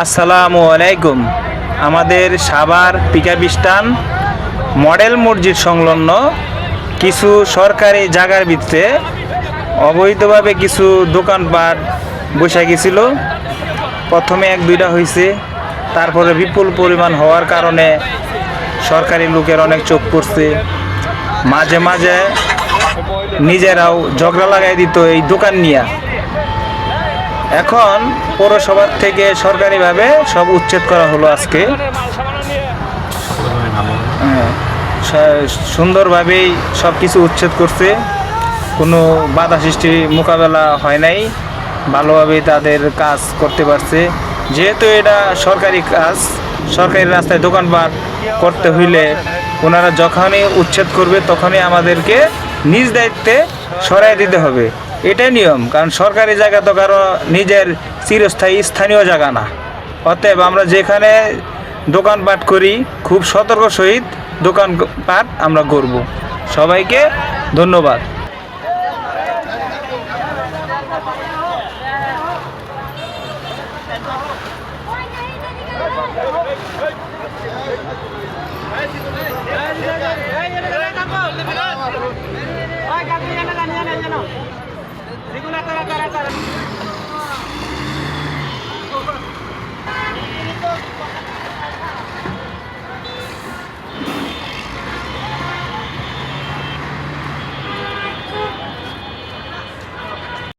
আসসালামু আলাইকুম। আমাদের সাভার পিকআপ স্ট্যান্ড মডেল মসজিদ সংলগ্ন কিছু সরকারি জায়গার ভিতরে অবৈধভাবে কিছু দোকানপাট বসে গেছিল। প্রথমে এক দুইটা হয়েছে, তারপরে বিপুল পরিমাণ হওয়ার কারণে সরকারি লোকের অনেক চোখ পড়ছে। মাঝে মাঝে নিজেরাও ঝগড়া লাগাই দিত এই দোকান নিয়ে। এখন পৌরসভার থেকে সরকারিভাবে সব উচ্ছেদ করা হলো আজকে। সুন্দরভাবেই সব কিছু উচ্ছেদ করছে, কোনো বাধা সৃষ্টি মোকাবেলা হয় নাই, ভালোভাবেই তাদের কাজ করতে পারছে। যেহেতু এটা সরকারি কাজ, সরকারি রাস্তায় দোকানপাট করতে হইলে ওনারা যখনই উচ্ছেদ করবে তখনই আমাদেরকে নিজ দায়িত্বে সরাই দিতে হবে। এটাই নিয়ম, কারণ সরকারি জায়গা তো কারো নিজের চিরস্থায়ী স্থানীয় জায়গা না। অতএব আমরা যেখানে দোকানপাট করি খুব সতর্ক সহিত দোকানপাট আমরা করব। সবাইকে ধন্যবাদ। Ay,